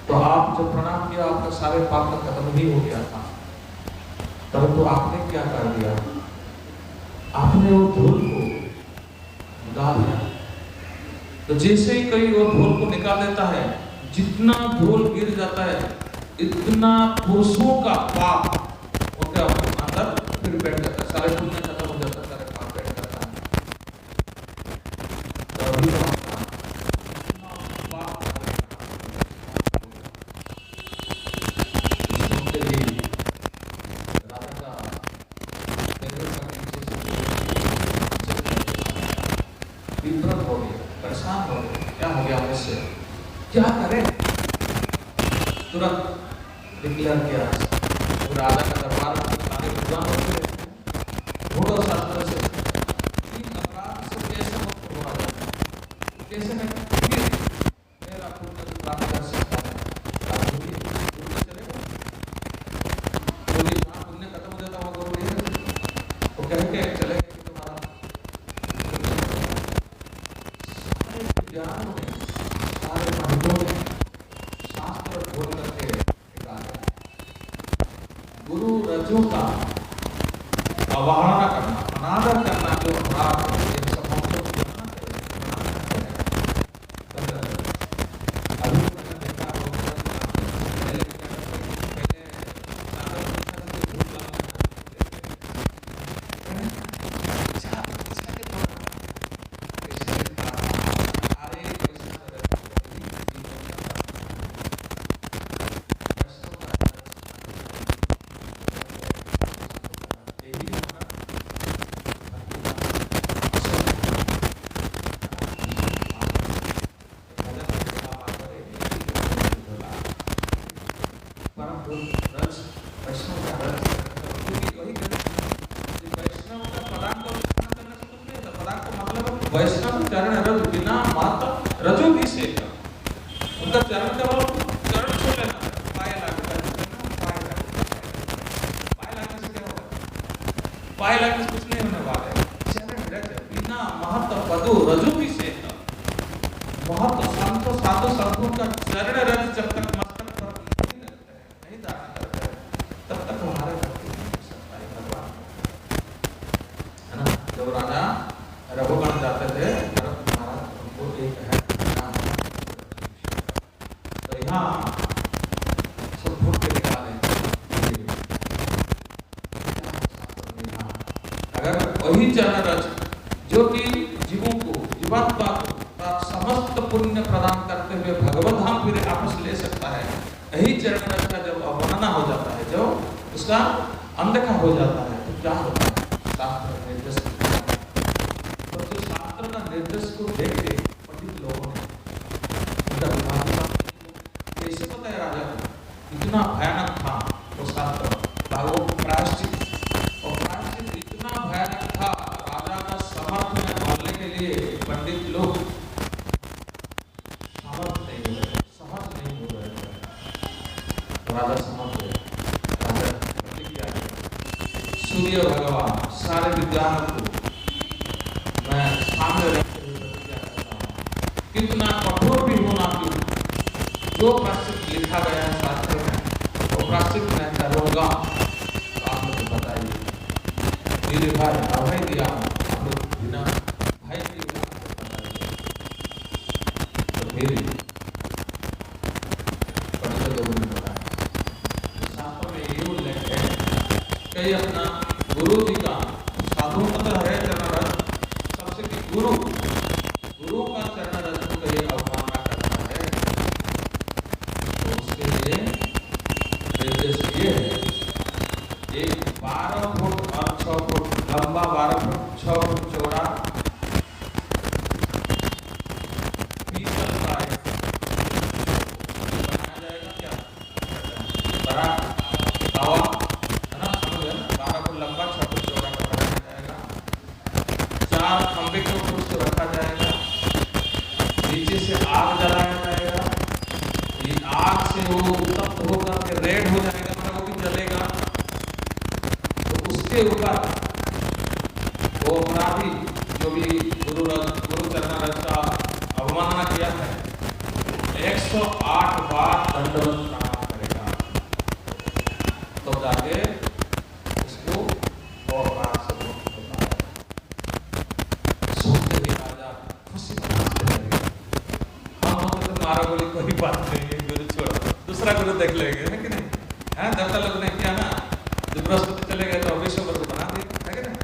तो आप जब प्रणाम किया, आपका सारे पाप का खत्म ही हो गया था। परंतु आपने क्या कर दिया? आपने वो धूल को निकाल दिया। तो जैसे ही कोई वो धूल को निकाल देता है, जितना धूल गिर जाता है, इतना पुरुषों का पाप उनके अंदर फिर बैठ जाता है, सारे पुण्य खत्म हो जाता है, सारे पाप बैठ जाता है। तो अभी तो आपका पाप विभ्रत हो गया, परेशान हो गया, क्या हो गया मुझसे, क्या करें? तुरंत डिक्लेयर किया, तो राजा का दरबार में सारे विद्वान होते हैं, ढूंढो शास्त्र से इन अपराध से कैसे मुक्त हुआ जाए, कैसे मैं फिर मेरा पुण्य प्राप्त कर सकता है। पुण्य चलेगा, पुण्य खत्म हो जाता, वो कह के चले तुम्हारा ज्ञान में, सारे पंडितों ने शास्त्र खोल करके निकाला। गुरु रजों का अवहेलना करना, अनादर करना जो अपराध है, ये सब हमको करना चाहिए। अभी मैंने देखा वैष्णव चरण रज बिना माता रजो भी सेका, उनका चरण का चरण छू लेना, पाए लगने से क्या होगा? पाए लगने से कुछ नहीं होने वाला है। चरण रज बिना महत्व पदो रजो भी सेका, महत्व संतो साधु संतों का चरण रज जब तक मस्तक पर नहीं लगता है, नहीं धारण करता है, तब तक हमारे भक्ति नहीं हो सकता है भगवान, है ना? जब राजा रघुगण जाते थे, भरत महाराज उनको एक है नाम, तो यहाँ सब ढूंढ के निकाले। अगर वही चरण रज जो कि जीवों को, जीवात्मा को समस्त पुण्य प्रदान करते हुए भगवत धाम फिर वापस ले सकता है, यही चरण रज का जब अवमानना हो जाता है, जब उसका अनदेखा हो जाता है, तो क्या होता है? शास्त्र निर्देश, निर्देश को देख के पंडित लोगों ने उनका विभाग कैसे पता है राजा को, इतना भयानक था वो शास्त्र, वो प्रायश्चित, और प्रायश्चित इतना भयानक था, राजा का समर्थ में बोलने के लिए पंडित लोग समर्थ नहीं हो रहे, समर्थ नहीं हो रहे, राजा समर्थ हुए। राजा प्रतिज्ञा की, सूर्य भगवान सारे विद्वानों को मैं सामने रखते हुए प्रतिज्ञा करता हूँ, कितना कठोर भी होना क्यों, जो प्रायश्चित लिखा गया है शास्त्र में, वो प्रायश्चित मैं करूँगा। तो आप लोग बताइए, मेरे भाई अभय दिया, आप लोग बिना भाई के बताइए, तो मेरे पंडित लोगों ने बताया। शास्त्र में ये उल्लेख है कि अपना गुरु जी का साधु पत्र है चरण रज, सबसे कि गुरु का चरण रज को ये अवमानना करता है, तो उसके लिए निर्देश ये है, एक 12 फुट और 6 फुट लंबा, 12 फुट 6 फुट चौड़ा पीतल का बनाया जाएगा। क्या 4 खंभे के ऊपर उसको रखा जाएगा, नीचे से आग जलाया जाएगा, ये आग से वो उत्तप्त होकर के रेड हो जाएगा, मतलब वो भी जलेगा। तो उसके ऊपर वो अपराधी जो भी गुरु चरण का अवमानना किया है 108 बार दंडवत प्रणाम करेगा, तो जाके उसको वो अपराध से मुक्त होता है। सोचते ही राजा खुशी मनाते लगेगा। हम होते तो मारा बोली कोई बात नहीं है, गुरु छोड़ो, दूसरा गुरु देख लेंगे, है कि नहीं? है देवता लोग ने किया ना, जब बृहस्पति चले गए तो विश्वकर को बना दिया, है कि नहीं?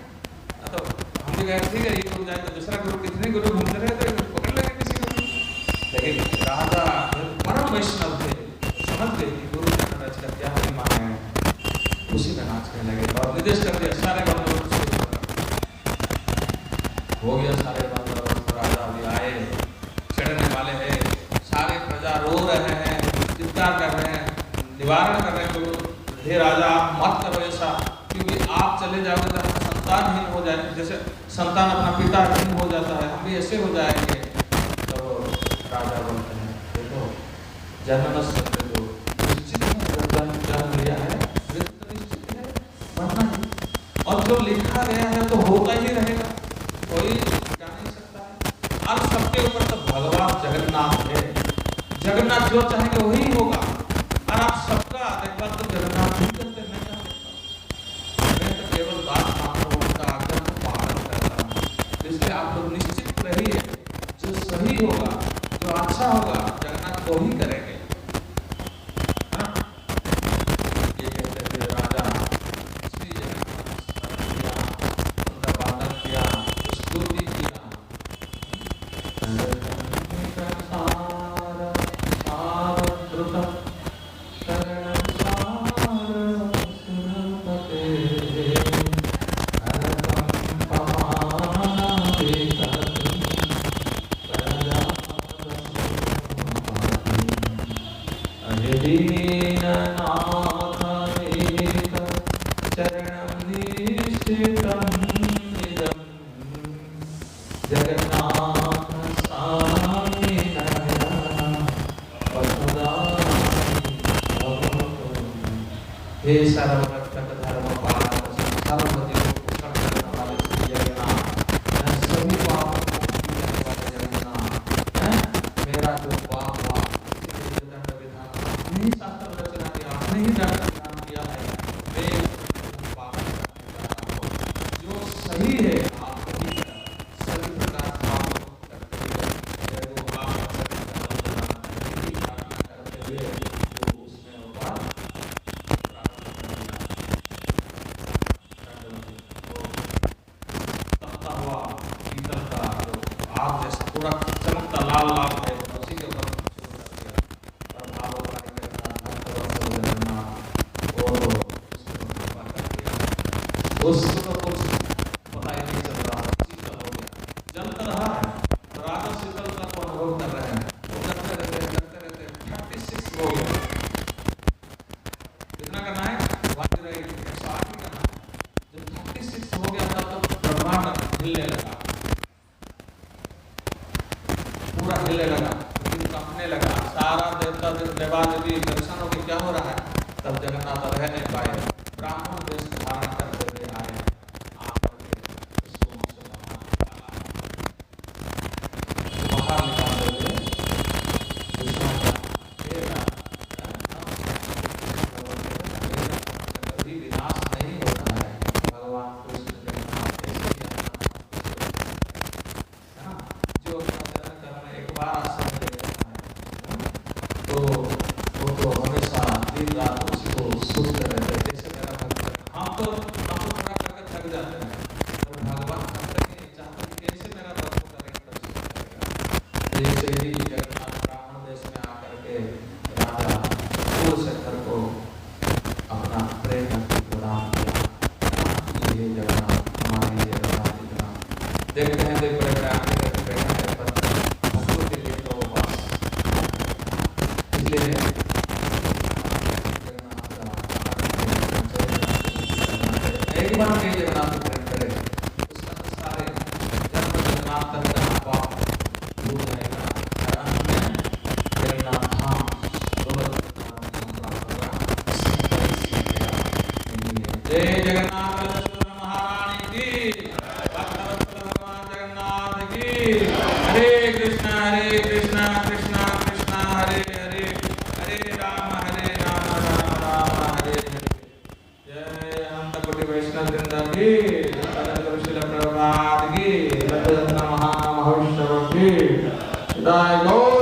तो हम भी कहे ठीक है ये गुरु जाए तो दूसरा गुरु, कितने गुरु घूमते रहे तो पकड़ लेंगे किसी को। लेकिन राजा परम वैष्णव थे, समझ गए कि गुरु चरण का क्या महिमा है, उसी में नाचने लगे और निर्देश कर दिया सारे बंदोबस्त हो गया। सारे बंदोबस्त राजा भी आए, चढ़ने वाले हैं, सारे प्रजा रो रहे हैं, चित्कार कर रहे हैं, निवारण कर रहे हैं, तो हे राजा आप मत करो ऐसा, क्योंकि आप चले जाओगे तो हम संतानहीन हो जाएंगे, जैसे संतान अपना पिता हीन हो जाता है, हम भी ऐसे हो जाएंगे। तो राजा बोलते हैं देखो जन्म सत्य जो निश्चित है, जन्म लिया है मृत्यु निश्चित है, मरना ही, और जो लिखा गया है तो होता ही रहेगा, कोई जा नहीं सकता है। और सबके ऊपर तो भगवान जगन्नाथ है, जगन्नाथ जो चाहेंगे वही होगा। और आप सबका देखभाल तो जगन्नाथ ही करते, मैं तो केवल बात मात्र उनका आज्ञा को पालन करता हूँ। इसलिए आप लोग निश्चित रहिए, जो सही होगा, जो अच्छा होगा, जगन्नाथ वो ही करेंगे। हाँ? ये कहते हुए राजा श्री जगन्नाथ किया, उनका पालन किया, स्तुति किया। हे सर्वरक्षक धर्मपालक सर्वगति को पोषण करने वाले श्री जगन्नाथ, सभी पापों को मुक्ति देने वाले जगन्नाथ, मेरा जो पाप हुआ उसके लिए दंड विधान आपने ही शास्त्र रचना किया, आपने ही दंड विधान किया है। मैं पाप करने वाला हूँ, जो सही है आप वही करें, सभी प्रकार पाप करते हुए वो पाप करते हुए उसमें होगा आग जैसा पूरा चमकता लाल लाल है, उसी के ऊपर शुरू कर दिया। और भावों का उसको तो कुछ पता ही नहीं चल रहा, शीतल हो गया, जलता रहा है। तो राजा शीतलता को अनुभव कर रहे हैं, वो करते रहते 36 हो गया। कितना करना है? 108 ही करना है। जब 36 हो गया था तो ब्रह्मांड हिलने लगा, पूरा हिलने लगा, कंपने लगा, सारा देवता देवादेवी दर्शन होकर क्या हो रहा है। तब जगन्नाथ रह नहीं पाए, ब्राह्मण वेश धारण करते हुए आए, आकर के उसको मुझसे बाहर निकालते हुए कभी विनाश नहीं होता है। भगवान कृष्ण जगन्नाथ जो एक बार आश्रम ले लेता है तो वो तो हमेशा दिन रात उसी को सोचते रहते हैं। जैसे मेरा भक्त, हम तो थोड़ा करके थक जाते हैं, पर भगवान थकते नहीं, चाहते कि कैसे मेरा भक्त करेगा। जैसे ही जगन्नाथ ब्राह्मण देश में आकर के राजा कुलशेखर को अपना प्रेम प्रदान किया। ये जगन्नाथ हमारे लिए जगन्नाथ देखते हैं, देख बड़े बड़े आगे एक बार जगन्नाथ प्रेम करे, उसका सारे तक का पाप हो जाएगा और अंत में जगन्नाथ धाम जय जगन्नाथ महारानी की, भगवान जगन्नाथ की। हरे कृष्णा कृष्णा कृष्णा हरे हरे, हरे राम राम राम हरे हरे। जय अनंत कोटि वैष्णव वृंद की, श्रील प्रभुपाद की, महामहोत्सव की। जय गौ